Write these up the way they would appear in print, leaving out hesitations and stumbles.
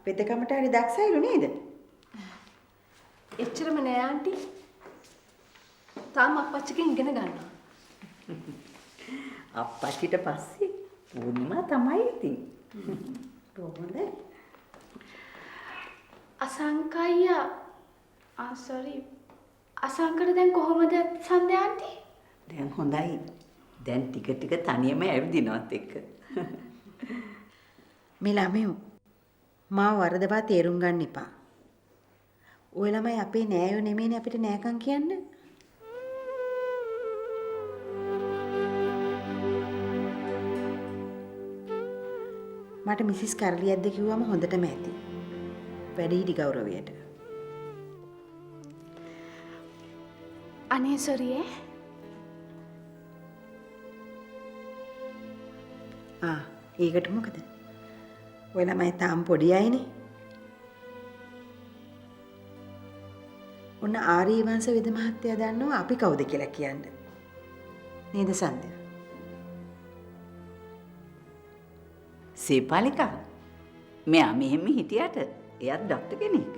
වෙදකමට හරි දක්ෂයිලු නේද? එච්චරම නෑ ආන්ටි. තාම අප්පච්චිගෙන් ඉගෙන ගන්නවා. අප්පච්චිට පස්සේ පූර්ණිමා තමයි ඉතින්. කොහොමද? අසංකయ్య සෝරි. අසංකර දැන් කොහොමද සන්ධ්‍යා ආන්ටි? දැන් හොඳයි. දැන් ටික ටික තනියම ඇවිදිනවත් එක්ක. මේ ළමයෝ මාව වරදවා තේරුම් ගන්න එපා. ඔය ළමයි අපේ නෑයෝ නෙමෙයිනේ අපිට නෑකම් කියන්නේ. මට මිසිස් කරලියද්ද කිව්වම හොඳටම ඇති. වැඩිහිටි ගෞරවයට. අනේ සෝරියේ. ඒකට මොකද? ඔය ළමයි තාම පොඩි අයනේ. ඔන්න ආරී වංශ වෙද මහත්තයා දන්නවා අපි කවුද කියලා කියන්නේ. නේද සන්ධ්‍යා? සේපාලිකා මෙයා මෙහෙම හිටියට එයාත් ડોක්ටර් කෙනෙක්.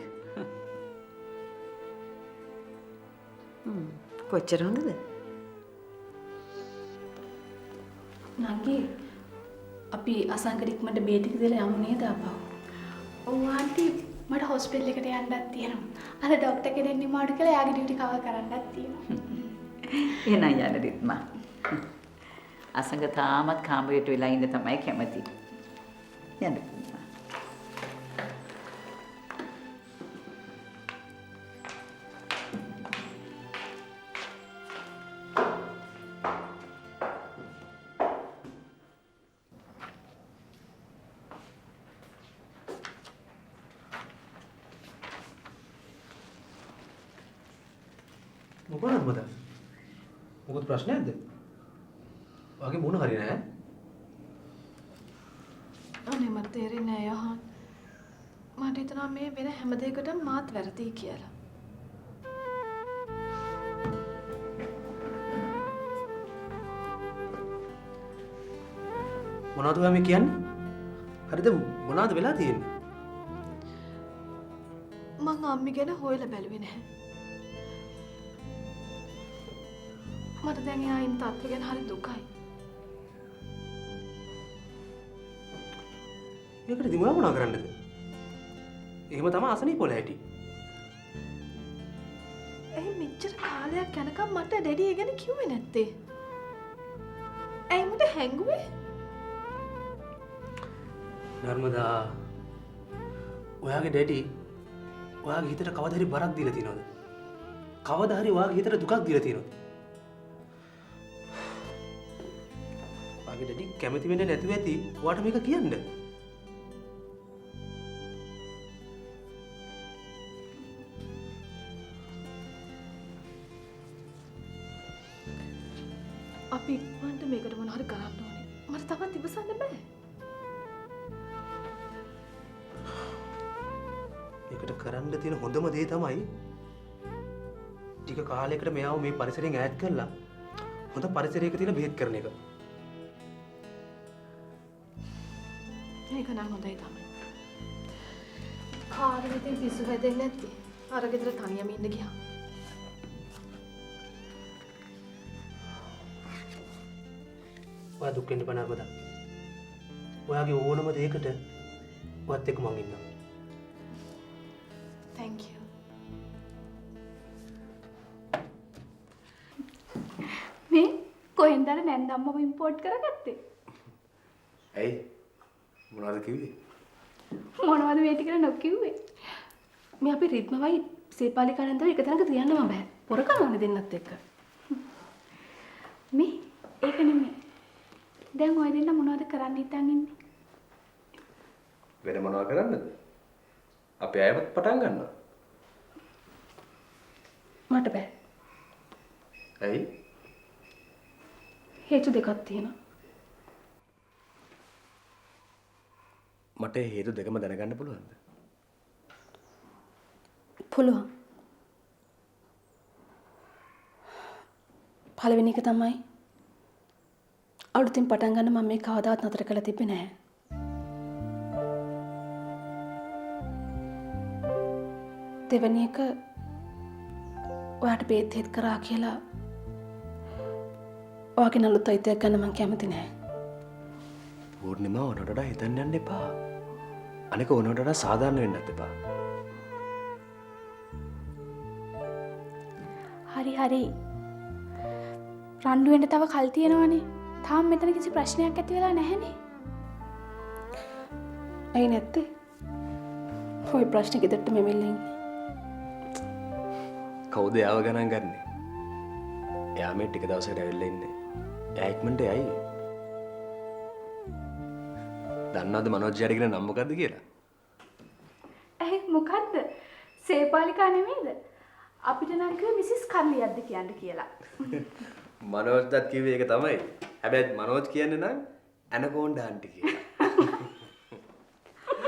කොච්චර හොඳද? නංගි අපි අසංකරික්මට බේටික දෙලා යමු නේද අපා? ඔව් ආන්ටි මට හොස්පිටල් එකට යන්නත් තියෙනවා. අර ડોක්ටර් කෙනෙක් නිමාඩු කළා යාගේ ඩියුටි කවර් කරන්නත් තියෙනවා. එහෙනම් යන්න රිත්මා. අසංග තාමත් කාමරයට වෙලා ඉන්න තමයි කැමති. යන්න. මොකද මද? මොකද ප්‍රශ්නයක්ද? වාගේ මොන හරි නෑ. අනේ මට තේරෙන්නේ නෑ යහන්. මට හිතෙනවා මේ වෙන හැම දෙයකටම මාත් වැරදි කියලා. මොනවද ඔයා මේ කියන්නේ? හරිද මොනවද වෙලා තියෙන්නේ? මං අම්මි ගැන හොයලා බැලුවේ නැහැ. මට දැන් එයා ඉන්න තත්ත්වය ගැන හරි දුකයි. ඒකට ඉතින් ඔයා මොනා කරන්නද? එහෙම තමයි අසනීප වල ඇටි. ඇයි මෙච්චර කාලයක් යනකම් මට ඩැඩි ඒ ගැන කිව්වේ නැත්තේ? ඇයි මට හැංගුවේ? නර්මදා ඔයාගේ ඩැඩි ඔයාගේ හිතට කවදා හරි බරක් දීලා තියෙනවද? කවදා හරි ඔයාගේ හිතට දුකක් දීලා තියෙනවද? ඔයාගේ ඩැඩි කැමති වෙන්නේ නැතුව ඇති ඔයාට මේක කියන්න. අපි ඉක්මනට මේකට මොන හරි කරන්න ඕනේ. මට තවත් ඉවසන්න බෑ. මේකට කරන්න තියෙන හොඳම දේ තමයි ටික කාලයකට මෙයාව මේ පරිසරයෙන් ඈත් කරලා හොඳ පරිසරයක තියෙන බෙහෙත් කරන එක. ඒක නම් හොඳයි තමයි. කාර්යයෙන් ඉතින් පිස්සු හැදෙන්නේ නැති. අර ගෙදර තනියම ඉන්න ගියා. ඔයා දුක් වෙන්න එපා නර්මදා. ඔයාගේ ඕනම දෙයකට ඔයත් එක්ක මං ඉන්නවා. Thank you. මේ කොහෙන්ද අර නැන්දම්මව ඉම්පෝට් කරගත්තේ? ඇයි? මොනවද කිව්වේ? මොනවද මේ ටික නොකිව්වේ? මේ අපි රිද්මවයි සේපාලිකා නන්දව එක තැනක තියන්නම බෑ. පොර කනවනේ දෙන්නත් එක්ක. මේ ඒක නෙමෙයි. දැන් ඔය දෙන්න මොනවද කරන්න හිතන් ඉන්නේ? වෙන මොනවද කරන්නද? අපි අයවත් පටන් ගන්නවා. මට බෑ. ඇයි? හේතු දෙකක් තියෙනවා. මට හේතු දෙකම දැනගන්න පුළුවන්ද? පුළුවන්. පළවෙනි එක තමයි අලුතින් පටන් ගන්න මම මේ කවදාවත් නතර කරලා තිබ්බේ නැහැ. දෙවැනි එක ඔයාට බේත් හෙත් කරා කියලා ඔයාගේ නළුත් අයිතියක් ගන්න මං කැමති නෑ. පූර්ණිමා ඕනට වඩා හිතන්න යන්න එපා. අනික ඕනට වඩා සාධාරණ වෙන්නත් එපා. හරි හරි. රණ්ඩු වෙන්න තව කල් තියෙනවනේ. තාම මෙතන කිසි ප්‍රශ්නයක් ඇති වෙලා නැහැනේ. ඇයි නැත්තේ? ඔය ප්‍රශ්නේ ගෙදරට මෙමෙල්ල ඉන්නේ. කවුද යාව ගණන් ගන්නෙ? එයා මේ ටික දවසකට ඇවිල්ලා ඉන්නේ. එයා ඉක්මනට යයි. දන්නවද මනෝජ් යාට කියන නම මොකද්ද කියලා? ඇයි මොකද්ද? සේපාලිකා නෙමෙයිද? අපිට නම් කිව්වේ මිසිස් කර්ලියක්ද කියන්න කියලා. මනෝජ්දත් කිව්වේ ඒක තමයි. හැබැයි මනෝජ් කියන්නේ නම් ඇනකොන්ඩා ආන්ටි කියලා.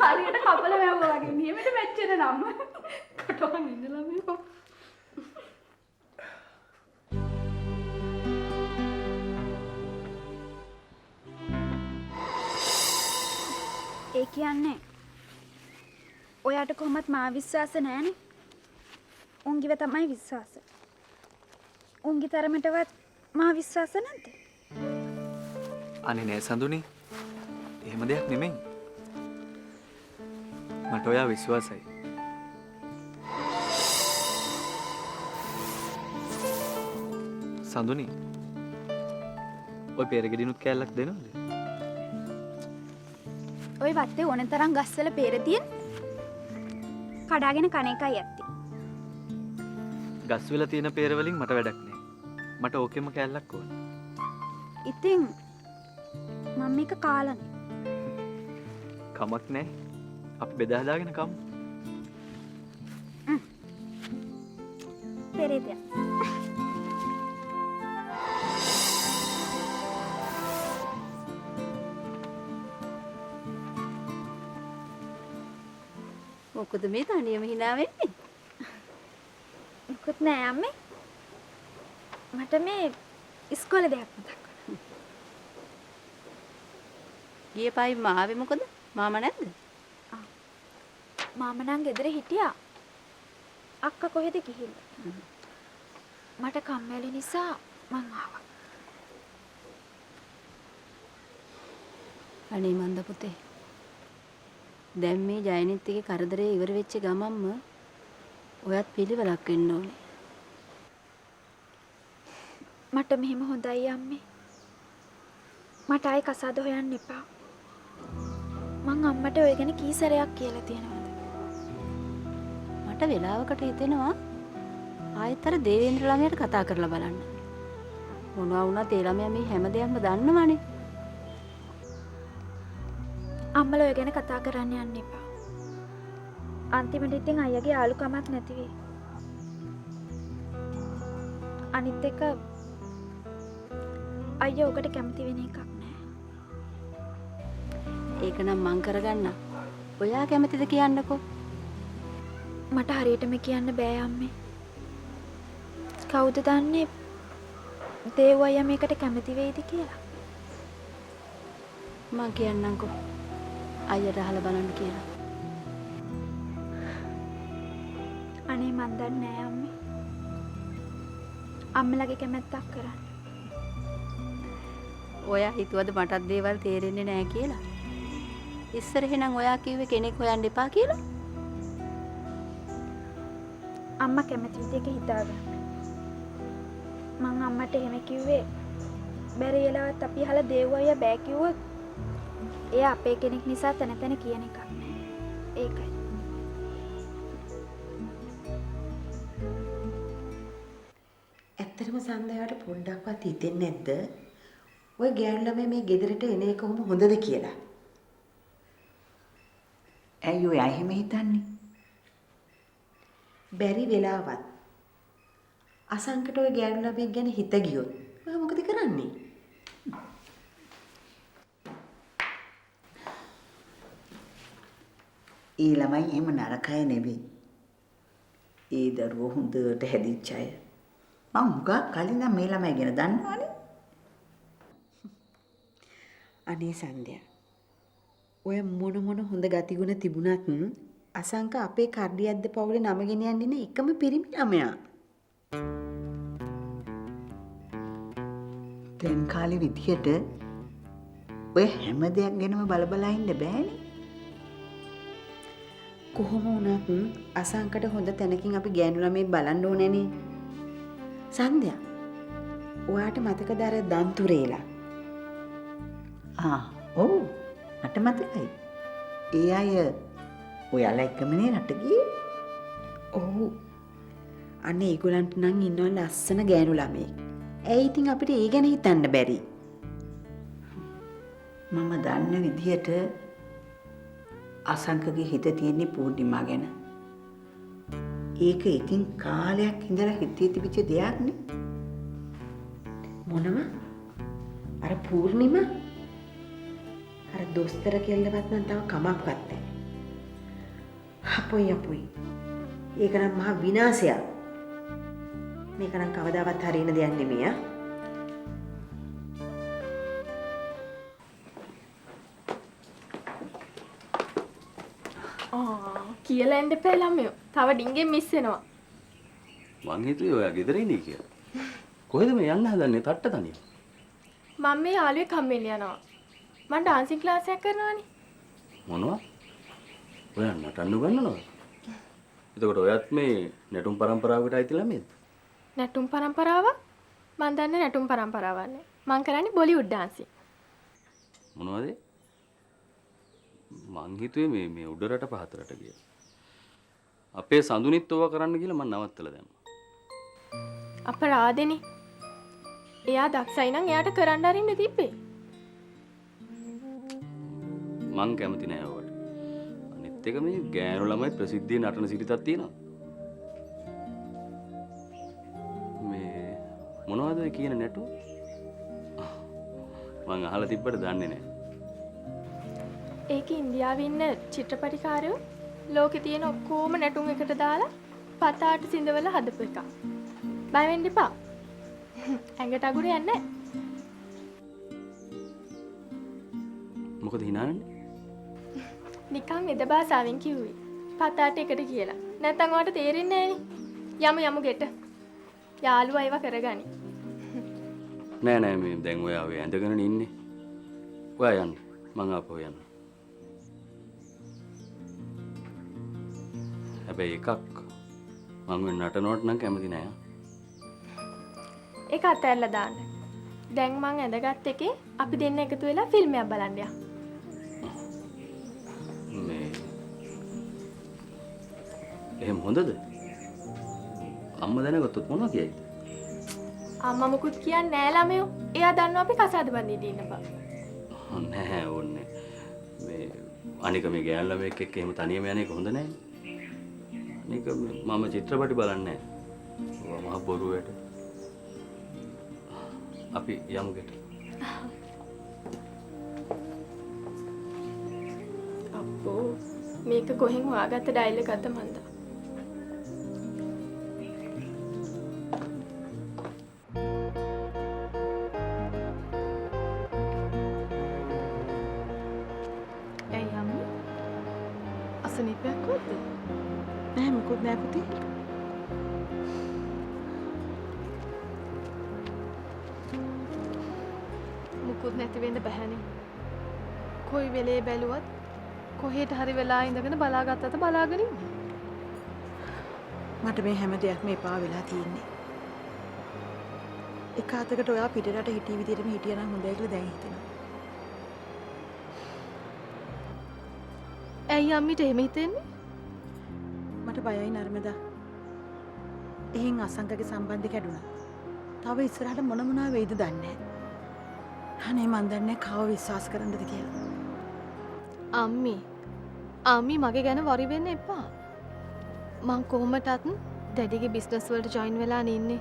හරියට කපල වැව්වා වගේ නියමෙට මැච් වෙන නම. කටවන් ඉඳලා මේක. ඒ කියන්නේ ඔයාට කොහොමත් මා විශ්වාස නැහැනේ. උන්ගිව තමයි විශ්වාස. උන්ගි තරමටවත් මා විශ්වාස නැද්ද? අනේ නෑ සඳුනි. එහෙම දෙයක් නෙමෙයි. මට ඔයා විශ්වාසයි. සඳුනි. ඔය පෙරගෙඩිනුත් කෑල්ලක් දෙනවද? ඔය වත්තේ ඕන තරම් ගස්වල peer තියෙන. කඩාගෙන කණ එකයි ඇත්තේ. ගස් වල තියෙන peer වලින් මට වැඩක් නෑ. මට ඕකෙම කෑල්ලක් ඕන. ඉතින් මම මේක කාලනේ. කමක් නෑ. අපි බෙදා හදාගෙන කමු. පෙරේතය. මොකද මේ තනියම hina වෙන්නේ? මොකුත් නෑ අම්මේ. මට මේ ඉස්කෝලේ දෙයක් මතක් වුණා. ගිය පායි මාවේ මොකද? මාමා නැද්ද? මාම නම් ගෙදර හිටියා. අක්කා කොහෙද ගිහිල්ලා? මට කම්මැලි නිසා මං ආවා. අනේ මන්ද පුතේ. දැන් මේ ජයනිත් එකේ කරදරේ ඉවර වෙච්ච ගමන්ම ඔයත් පිළිවෙලක් වෙන්න ඕනේ. මට මෙහෙම හොඳයි අම්මේ. මට ආයි කසාද හොයන්න එපා. මං අම්මට ඔය ගැන කී සැරයක් කියලා තියෙනවද? මට වෙලාවකට හිතෙනවා ආයෙත් අර දේවේන්ද්‍ර ළමයාට කතා කරලා බලන්න. මොනවා වුණත් ඒ ළමයා මේ හැම දෙයක්ම දන්නවනේ. අම්මලා ඔය ගැන කතා කරන්න යන්න එපා. අන්තිමට ඉතින් අයියාගේ ආලුකමක් නැති වෙයි. අනිත් එක අයියා ඔකට කැමති වෙන එකක් නෑ. ඒක නම් මං කරගන්න. ඔයා කැමතිද කියන්නකෝ? මට හරියටම කියන්න බෑ අම්මේ. කවුද දන්නේ දේව අයියා මේකට කැමති වෙයිද කියලා? මං කියන්නම්කෝ. අයියට අහලා බලන්න කියලා. අනේ මන් දන්නේ නෑ අම්මේ. අම්මලාගේ කැමැත්තක් කරන්න. ඔයා හිතුවද මටත් දේවල් තේරෙන්නේ නැහැ කියලා? ඉස්සර එහෙනම් ඔයා කිව්වේ කෙනෙක් හොයන්න එපා කියලා? අම්මා කැමති විදිහක හිතාගන්න. මං අම්මට එහෙම කිව්වේ බැරි වෙලාවත් අපි අහලා දේව අයියා බෑ කිව්වොත් එයා අපේ කෙනෙක් නිසා තන තන කියන එකක් නෑ. ඒකයි. ඇත්තටම සන්දයාට පොඩ්ඩක්වත් හිතෙන්නේ නැද්ද? ඔය ගෑනු ළමයි මේ ගෙදරට එන එක කොහොම හොඳද කියලා? ඇයි ඔය එහෙම හිතන්නේ? බැරි වෙලාවත් අසංකට ඔය ගෑනු ළමෙක් ගැන හිත ගියොත් ඔයා මොකද කරන්නේ? ඒ ළමයි එහෙම නරක අය නෙවෙයි. ඒ දරුවෝ හොඳට හැදිච්ච අය. මම මුගා කලින් නම් මේ ළමයි ගැන දන්නවනේ. අනේ සන්ධ්‍යා. ඔය මොන හොඳ ගතිගුණ තිබුණත් අසංක අපේ කර්ඩියද්ද පවුලේ නම ගෙනියන්න ඉන්න එකම පිරිමි ළමයා. දැන් කාලේ විදියට ඔය හැම දෙයක් ගැනම බල ඉන්න බෑනේ. කොහොම වුණත් අසංකට හොඳ තැනකින් අපි ගෑනු ළමයි බලන්න ඕනේනේ. සන්ධ්‍යා. ඔයාට මතකද අර දන්තුරේලා? ඔව් මට මතකයි. ඒ අය ඔයාලා එක්කමනේ රට ගියේ. ඔව්. අනේ ඒගොල්ලන්ට නම් ඉන්නව ලස්සන ගෑනු ළමයි. ඇයි ඉතින් අපිට ඒ ගැන හිතන්න බැරි? මම දන්න විදියට අසංකගේ හිත තියෙන්නේ පූර්ණිමා ගැන. ඒක ඉතින් කාලයක් ඉඳලා හිතේ තිබිච්ච දෙයක් නේ. මොනම? අර පූර්ණිම? අර දොස්තර කෙල්ලවත් නම් තව කමක් ගත්තේ. අපොයි. ඒක නම් මහා විනාශයක්. මේක නම් කවදාවත් හරියන දෙයක් නෙමෙයි ආ. කියලා එන්න එපා ළමයෝ. තව ඩිංගෙන් මිස් වෙනවා. මං හිතුවේ ඔයා ගෙදර ඉන්නේ කියලා. කොහෙද මේ යන්න හදන්නේ තට්ට තනියම? මම මේ යාළුවෙක් හම්බෙන්න යනවා. මම ඩාන්සින් ක්ලාස් එකක් කරනවානේ. මොනවා? ඔයා නටන්න ගන්නවද? එතකොට ඔයත් මේ නැටුම් පරම්පරාවකට අයිති ළමයිද? නැටුම් පරම්පරාවක්? මම දන්නේ නැටුම් පරම්පරාවක් නේ. මම කරන්නේ බොලිවුඩ් ඩාන්සින්. මොනවද? මං හිතුවේ මේ උඩ රට පහත රට කියලා. අපේ සඳුනිත් ඕවා කරන්න කියලා මං නවත්තලා දැම්මා. අපරාදෙනේ. එයා දක්ෂයි නම් එයාට කරන්න අරින්න තිබ්බේ. මං කැමති නෑ ඔයාට. අනිත් එක මේ ගෑනු ළමයි ප්‍රසිද්ධියේ නටන සිරිතක් තියෙනවා. මේ මොනවද කියන නැටුව? මං අහලා තිබ්බට දන්නේ නෑ. ඒක ඉන්දියාවේ ඉන්න චිත්‍රපටිකාරයෝ ලෝකේ තියෙන ඔක්කොම නැටුම් එකට දාලා පතාට සිඳවල හදපු එකක්. බය වෙන්න එපා. ඇඟට අගුර යන්නේ නැහැ. මොකද hinaන්නේ? නිකන් එද භාෂාවෙන් කිව්වේ. පතාට එකට කියලා. නැත්තම් ඔයාලට තේරෙන්නේ නැහනේ. යමු ගෙට. යාළුවා ඒව කරගනි. නෑ මේ දැන් ඔයා ඔය ඇඳගෙන ඉන්නේ. ඔයා යන්න. මං ආපහු යන්න. හැබැයි එකක් මම නටනවට නම් කැමති නෑ. ඒක අතහැරලා දාන්න. දැන් මං ඇඳගත් එකේ අපි දෙන්න එකතු වෙලා ෆිල්ම් එකක් බලන්න යමු. මේ එහෙම හොඳද? අම්මා දැනගත්තොත් මොනවා කියයිද? අම්මා මුකුත් කියන්නේ නෑ ළමයෝ. එයා දන්නවා අපි කසාද බඳින්න ඉන්න බව. නෑ ඕනේ. මේ අනික මේ ගෑනු ළමෙක් එක්ක එහෙම තනියම යන එක හොඳ නෑනේ. අනික මම චිත්‍රපටි බලන්නේ නෑ. මහ බොරුවට. අපි යමු ගෙට. අප්පෝ මේක කොහෙන් හොයාගත්ත ඩයල් එකක්ද මන්ද? ඇයි අම්මේ? අසනීපයක් වුණද? නෑ මොකුත් නෑ පුතේ. මුකුත් නැති වෙන්න බැහැනේ. කොයි වෙලේ බැලුවත් කොහෙට හරි වෙලා ඉඳගෙන බලාගත්තද බලාගෙන ඉන්නේ. මට මේ හැම දෙයක්ම එපා වෙලා තියෙන්නේ. එක අතකට ඔයා පිටරට හිටිය විදිහටම හිටියනම් හොඳයි කියලා දැන් හිතෙනවා. ඇයි අම්මිට එහෙම හිතෙන්නේ? මට බයයි නර්මදා. එහෙන් අසංකගේ සම්බන්ධය කැඩුණා. තව ඉස්සරහට මොනවා වෙයිද දන්නේ නැහැ. අනේ මන් දන්නේ කව විශ්වාස කරන්නද කියලා. අම්මි මගේ ගැන වරි වෙන්න එපා. මං කොහොමටත් ඩැඩිගේ බිස්නස් වලට ජොයින් වෙලා ඉන්නේ.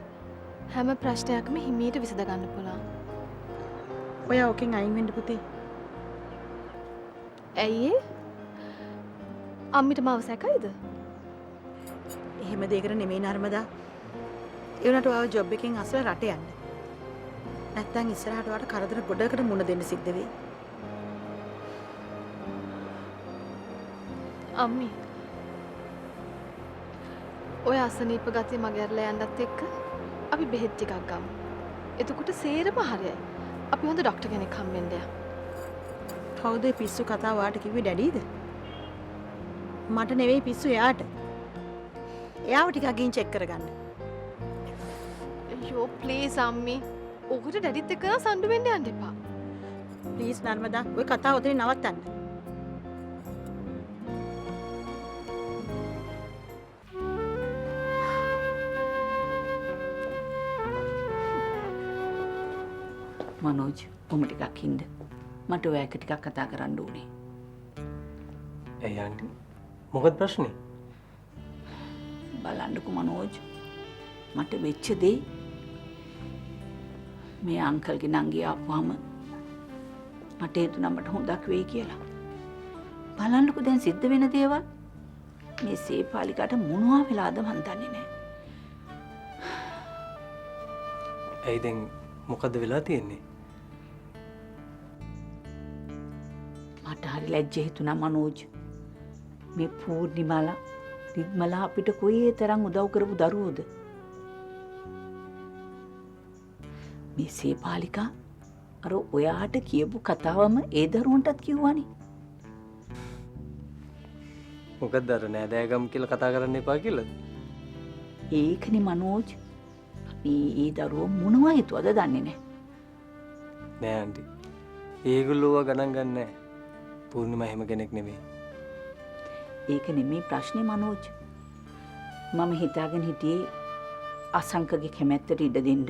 හැම ප්‍රශ්නයක්ම හිමීට විසඳ ගන්න පුළුවන්. ඔයා ඔකෙන් අයින් වෙන්න පුතේ. ඇයි ඒ? අම්මිට මාව සැකයිද? එහෙම දෙයකට නෙමෙයි නර්මදා. ඒ වුණාට ඔයාව ජොබ් එකෙන් අසල රට යන්න. නැත්තම් ඉස්සරහට ඔයාට කරදර ගොඩකට මුණ දෙන්න සිද්ධ වෙයි. අම්මි ඔය අසනීප ගතිය මගේ අරලා යන්නත් එක්ක අපි බෙහෙත් ටිකක් ගමු. එතකොට සේරම හරියයි. අපි හොඳ ඩොක්ටර් කෙනෙක් හම්බෙන්න යමු. කවුද ඒ පිස්සු කතාව වාට කිව්වේ ඩැඩීද? මට නෙවෙයි පිස්සු එයාට. එයාව ටිකක් ගිහින් චෙක් කරගන්න. අයියෝ ප්ලීස් අම්මි. ඔකට ඩැඩිත් එක්ක සම්ඩු වෙන්න යන්න එපා. ප්ලීස් නර්මදා ඔය කතාව උතනින් නවත්තන්න. මනෝජ් ඔම ටිකක් ඉන්න. මට ඔය එක ටිකක් කතා කරන්න ඕනේ. ඇයි ආන්ටි? මොකද ප්‍රශ්නේ? බලන්නකෝ මනෝජ්. මට වෙච්ච දේ මේ අංකල්ගේ නංගි ආපුවාම මට හිතුණා මට හොඳක් වෙයි කියලා. බලන්නකෝ දැන් සිද්ධ වෙන දේවල්. මේ සේපාලිකාට මොනවා වෙලාද මන් දන්නේ නැහැ. ඇයි දැන් මොකද්ද වෙලා තියෙන්නේ? මට හරි ලැජ්ජා හිතුණා මනෝජ්. මේ පූර්ණිමාලා රිද්මලා අපිට කොයි තරම් උදව් කරපු දරුවෝද? මේ සේපාලිකා අර ඔයාට කියපු කතාවම ඒ දරුවන්ටත් කිව්වනේ. මොකද්ද අර නෑදෑගම් කියලා කතා කරන්න එපා කියලාද? ඒකනේ මනෝජ්. අපි ඒ දරුවෝ මොනවා හිතුවද දන්නේ නැහැ. නෑ ආන්ටි. ඒගොල්ලෝව ගණන් ගන්නෑ. පූර්ණිමා එහෙම කෙනෙක් නෙමෙයි. ඒක නෙමෙයි ප්‍රශ්නේ මනෝජ්. මම හිතාගෙන හිටියේ අසංකගේ කැමැත්තට ඉඩ දෙන්න.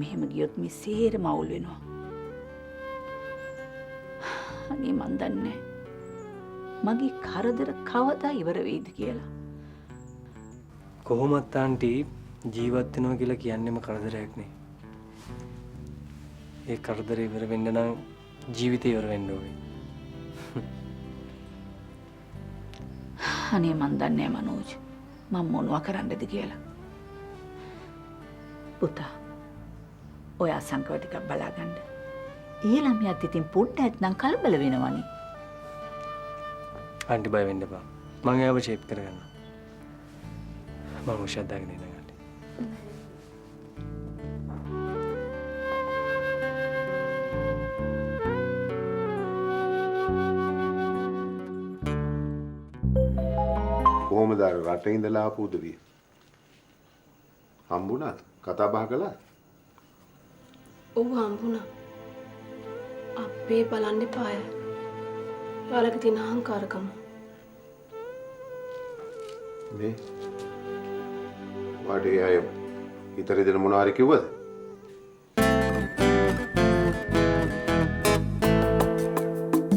මෙහෙම ගියොත් මේ සේරම අවුල් වෙනවා. අනේ මන් දන්නේ මගේ කරදර කවදා ඉවර වෙයිද කියලා. කොහොමත් ආන්ටි ජීවත් වෙනවා කියලා කියන්නේම කරදරයක් නේ. ඒ කරදර ඉවර වෙන්න නම් ජීවිතය ඉවර වෙන්න ඕනේ. අනේ මන් දන්නේ මනෝජ් මම මොනවා කරන්නද කියලා. පුතා ඔය අසංකව ටිකක් බලාගන්න. ඒ ළමයාත් ඉතින් පොඩ්ඩක් නම් කලබල වෙනවනේ. ආන්ටි බය වෙන්න එපා. මම ඒව ෂේප් කරගන්නවා. මම උෂාත් දාගෙන ඉන්නවා ආන්ටි. කොහොමද අර රටේ ඉඳලා ආපු උදවිය? හම්බුණාද? කතා බහ කළා? ඔව් හම්බුණා. අපේ බලන්න එපාය. ඔයාලගේ තියෙන අහංකාරකම. මේ වාඩේ අය ඉතරේ දෙන මොනවා හරි කිව්වද?